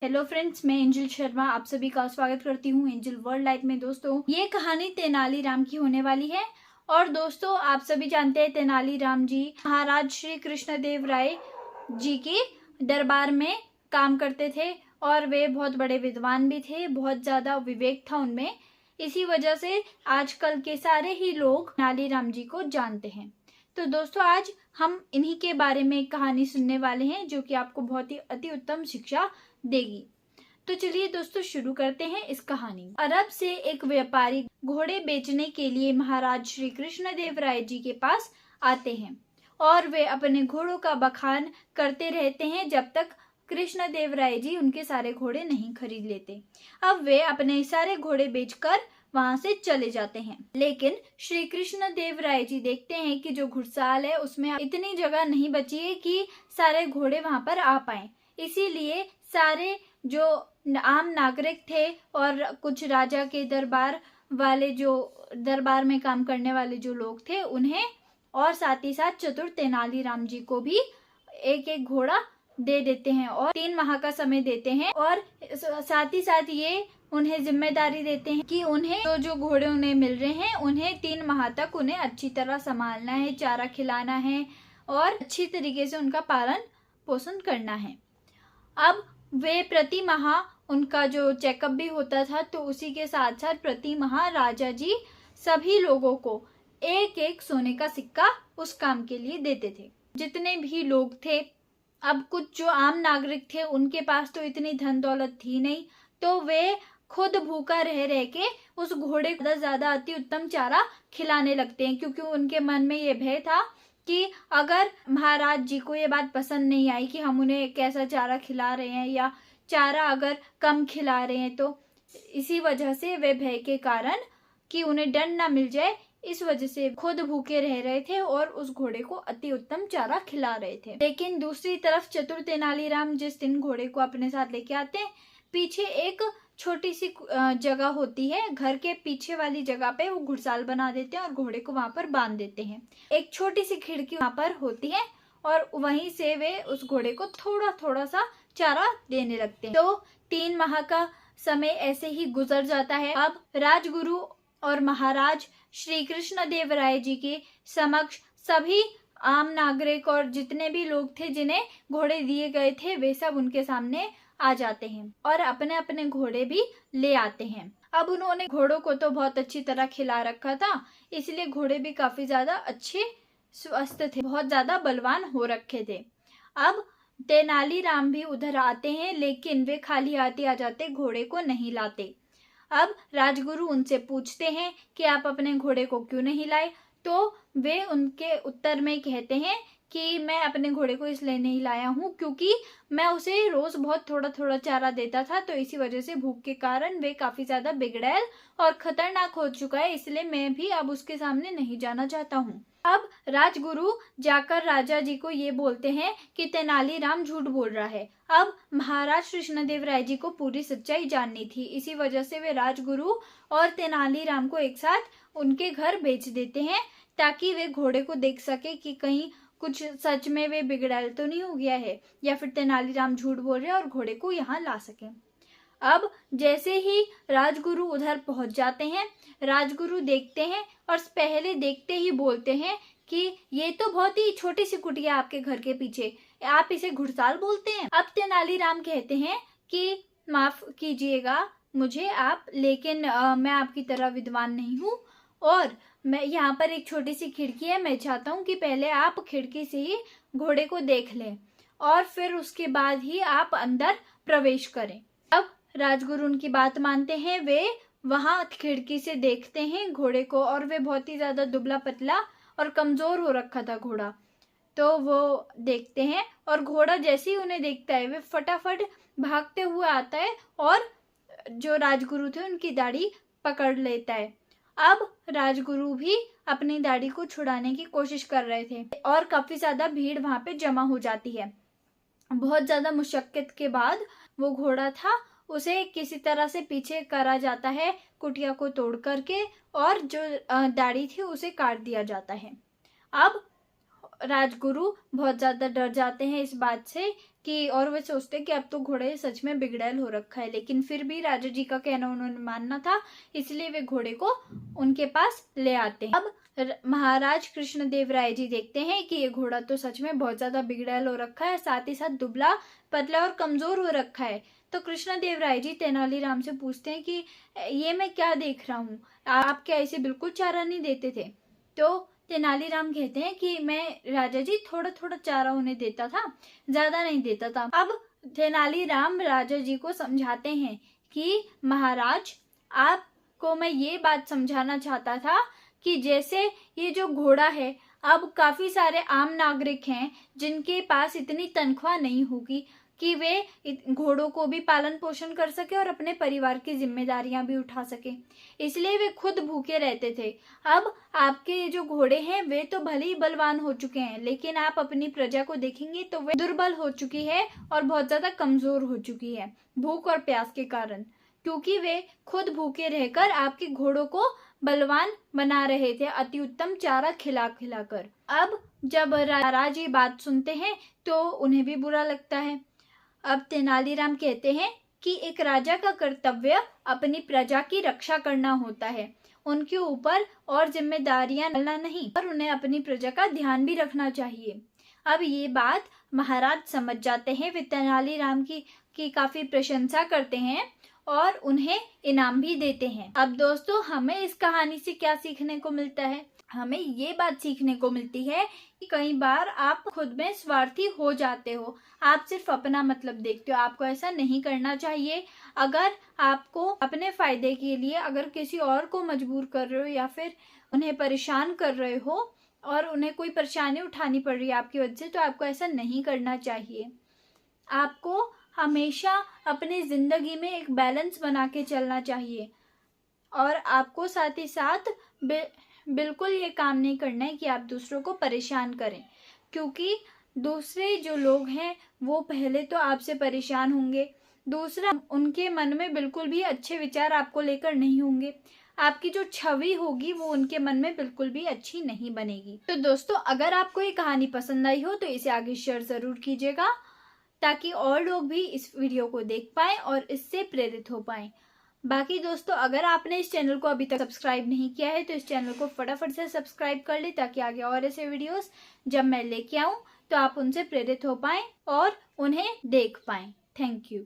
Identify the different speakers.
Speaker 1: Hello friends, मैं angel Sharma आप सभी का स्वागत करती हूँ एंजल वर्ल्ड लाइफ में। दोस्तों, ये कहानी तेनालीराम की होने वाली है। और दोस्तों, आप सभी जानते हैं तेनालीराम जी महाराज श्री कृष्ण देव राय जी के दरबार में काम करते थे और वे बहुत बड़े विद्वान भी थे। बहुत ज्यादा विवेक था उनमें। इसी वजह से आजकल के सारे ही लोग तेनालीराम जी को जानते हैं। तो दोस्तों, आज हम इन्हीं के बारे में एक कहानी सुनने वाले हैं जो कि आपको बहुत ही अति उत्तम शिक्षा देगी। तो चलिए दोस्तों, शुरू करते हैं इस कहानी। अरब से एक व्यापारी घोड़े बेचने के लिए महाराज श्री कृष्ण देव राय जी के पास आते हैं और वे अपने घोड़ों का बखान करते रहते हैं जब तक कृष्ण देव राय जी उनके सारे घोड़े नहीं खरीद लेते। अब वे अपने सारे घोड़े बेचकर वहां से चले जाते हैं। लेकिन श्री कृष्ण देव राय जी देखते हैं कि जो घुड़साल है उसमें इतनी जगह नहीं बची है कि सारे घोड़े वहां पर आ पाए। इसीलिए सारे जो आम नागरिक थे और कुछ राजा के दरबार वाले, जो दरबार में काम करने वाले जो लोग थे, उन्हें और साथ ही साथ चतुर तेनालीराम जी को भी एक एक घोड़ा दे देते हैं और 3 माह का समय देते हैं। और साथ ही साथ ये उन्हें जिम्मेदारी देते हैं कि उन्हें जो घोड़े उन्हें मिल रहे हैं उन्हें 3 माह तक उन्हें अच्छी तरह संभालना है, चारा खिलाना है और अच्छी तरीके से उनका पालन पोषण करना है। अब वे प्रति माह उनका जो चेकअप भी होता था, तो उसी के साथ साथ प्रति माह राजा जी सभी लोगों को एक एक सोने का सिक्का उस काम के लिए देते थे। जितने भी लोग थे, अब कुछ जो आम नागरिक थे उनके पास तो इतनी धन दौलत थी नहीं, तो वे खुद भूखा रह रह के उस घोड़े को ज्यादा अति उत्तम चारा खिलाने लगते हैं, क्योंकि उनके मन में ये भय था कि अगर महाराज जी को ये बात पसंद नहीं आई कि हम उन्हें कैसा चारा खिला रहे हैं या चारा अगर कम खिला रहे हैं, तो इसी वजह से वे भय के कारण कि उन्हें दंड ना मिल जाए, इस वजह से खुद भूखे रह रहे थे और उस घोड़े को अति उत्तम चारा खिला रहे थे। लेकिन दूसरी तरफ चतुर तेनालीराम जिस दिन घोड़े को अपने साथ लेके आते हैं, पीछे एक छोटी सी जगह होती है, घर के पीछे वाली जगह पे वो घुड़साल बना देते हैं और घोड़े को वहां पर बांध देते हैं। एक छोटी सी खिड़की वहां पर होती है और वहीं से वे उस घोड़े को थोड़ा थोड़ा सा चारा देने लगते हैं। तो 3 माह का समय ऐसे ही गुजर जाता है। अब राजगुरु और महाराज श्री कृष्ण देव राय जी के समक्ष सभी आम नागरिक और जितने भी लोग थे जिन्हें घोड़े दिए गए थे, वे सब उनके सामने आ जाते हैं और अपने अपने घोड़े भी ले आते हैं। अब उन्होंने घोड़ों को तो बहुत अच्छी तरह खिला रखा था, इसलिए घोड़े भी काफी ज्यादा अच्छे स्वस्थ थे, बहुत ज्यादा बलवान हो रखे थे। अब तेनालीराम भी उधर आते हैं, लेकिन वे खाली हाथी आ जाते, घोड़े को नहीं लाते। अब राजगुरु उनसे पूछते हैं कि आप अपने घोड़े को क्यों नहीं लाए, तो वे उनके उत्तर में कहते हैं कि मैं अपने घोड़े को इसलिए नहीं लाया हूँ क्योंकि मैं उसे रोज बहुत थोड़ा थोड़ा चारा देता था, तो इसी वजह से भूख के कारण वे काफी ज्यादा बिगड़ैल और खतरनाक हो चुका है, इसलिए मैं भी अब उसके सामने नहीं जाना चाहता हूँ। अब राजगुरु जाकर राजा जी को ये बोलते हैं कि तेनालीराम झूठ बोल रहा है। अब महाराज कृष्णदेव राय जी को पूरी सच्चाई जाननी थी, इसी वजह से वे राजगुरु और तेनालीराम को एक साथ उनके घर भेज देते हैं ताकि वे घोड़े को देख सके कि कहीं कुछ सच में वे बिगड़ैल तो नहीं हो गया है या फिर तेनालीराम झूठ बोल रहे हैं, और घोड़े को यहाँ ला सके। अब जैसे ही राजगुरु उधर पहुंच जाते हैं, राजगुरु देखते हैं और पहले देखते ही बोलते हैं कि ये तो बहुत ही छोटी सी कुटिया आपके घर के पीछे, आप इसे घुड़साल बोलते हैं। अब तेनालीराम कहते हैं कि माफ कीजिएगा मुझे आप, लेकिन मैं आपकी तरह विद्वान नहीं हूँ और मैं यहाँ पर एक छोटी सी खिड़की है, मैं चाहता हूँ कि पहले आप खिड़की से ही घोड़े को देख लें और फिर उसके बाद ही आप अंदर प्रवेश करें। अब राजगुरु उनकी बात मानते हैं, वे वहां खिड़की से देखते हैं घोड़े को और वे बहुत ही ज्यादा दुबला पतला और कमजोर हो रखा था घोड़ा। तो वो देखते हैं और घोड़ा जैसे ही उन्हें देखता है वे फटाफट भागते हुए आता है और जो राजगुरु थे उनकी दाढ़ी पकड़ लेता है। अब राजगुरु भी अपनी दाढ़ी को छुड़ाने की कोशिश कर रहे थे और काफी ज्यादा भीड़ वहां पे जमा हो जाती है। बहुत ज्यादा मुशक्कत के बाद वो घोड़ा था, उसे किसी तरह से पीछे करा जाता है कुटिया को तोड़ करके, और जो दाढ़ी थी उसे काट दिया जाता है। अब राजगुरु बहुत ज्यादा डर जाते हैं इस बात से कि और वे सोचते कि अब तो घोड़े सच में बिगड़ैल हो रखा है, लेकिन फिर भी राजा जी का कहना उन्होंने मानना था, इसलिए वे घोड़े को उनके पास ले आते हैं। अब महाराज कृष्णदेव राय जी देखते हैं कि ये घोड़ा तो सच में बहुत ज्यादा बिगड़ैल हो रखा है, साथ ही साथ दुबला पतला और कमजोर हो रखा है। तो कृष्णदेव राय जी तेनालीराम से पूछते हैं कि ये मैं क्या देख रहा हूँ, आप क्या इसे बिल्कुल चारा नहीं देते थे? तो तेनालीराम कहते हैं कि मैं राजा जी थोड़ा थोड़ा चारा उन्हें देता था, ज्यादा नहीं देता था। अब तेनालीराम राजा जी को समझाते हैं कि महाराज, आपको मैं ये बात समझाना चाहता था कि जैसे ये जो घोड़ा है, अब काफी सारे आम नागरिक हैं जिनके पास इतनी तनख्वाह नहीं होगी कि वे घोड़ों को भी पालन पोषण कर सके और अपने परिवार की जिम्मेदारियां भी उठा सके, इसलिए वे खुद भूखे रहते थे। अब आपके ये जो घोड़े हैं वे तो भले ही बलवान हो चुके हैं, लेकिन आप अपनी प्रजा को देखेंगे तो वे दुर्बल हो चुकी है और बहुत ज्यादा कमजोर हो चुकी है भूख और प्यास के कारण, क्योंकि वे खुद भूखे रहकर आपके घोड़ों को बलवान बना रहे थे अति उत्तम चारा खिला खिलाकर। अब जब राजा ये बात सुनते हैं तो उन्हें भी बुरा लगता है। अब तेनालीराम कहते हैं कि एक राजा का कर्तव्य अपनी प्रजा की रक्षा करना होता है, उनके ऊपर और जिम्मेदारियां डालना नहीं, और उन्हें अपनी प्रजा का ध्यान भी रखना चाहिए। अब ये बात महाराज समझ जाते हैं, वे तेनालीराम की काफी प्रशंसा करते हैं और उन्हें इनाम भी देते हैं। अब दोस्तों, हमें इस कहानी से क्या सीखने को मिलता है? हमें ये बात सीखने को मिलती है कि कई बार आप खुद में स्वार्थी हो जाते हो, आप सिर्फ अपना मतलब देखते हो। आपको ऐसा नहीं करना चाहिए। अगर आपको अपने फायदे के लिए अगर किसी और को मजबूर कर रहे हो या फिर उन्हें परेशान कर रहे हो और उन्हें कोई परेशानी उठानी पड़ रही है आपकी वजह से, तो आपको ऐसा नहीं करना चाहिए। आपको हमेशा अपनी जिंदगी में एक बैलेंस बना के चलना चाहिए और आपको साथ ही साथ बिल्कुल ये काम नहीं करना है कि आप दूसरों को परेशान करें, क्योंकि दूसरे जो लोग हैं वो पहले तो आपसे परेशान होंगे, दूसरा उनके मन में बिल्कुल भी अच्छे विचार आपको लेकर नहीं होंगे, आपकी जो छवि होगी वो उनके मन में बिल्कुल भी अच्छी नहीं बनेगी। तो दोस्तों, अगर आपको ये कहानी पसंद आई हो तो इसे आगे शेयर जरूर कीजिएगा, ताकि और लोग भी इस वीडियो को देख पाएं और इससे प्रेरित हो पाएं। बाकी दोस्तों, अगर आपने इस चैनल को अभी तक सब्सक्राइब नहीं किया है तो इस चैनल को फटाफट से सब्सक्राइब कर ले, ताकि आगे और ऐसे वीडियोस जब मैं लेके आऊं तो आप उनसे प्रेरित हो पाएं और उन्हें देख पाएं। Thank you.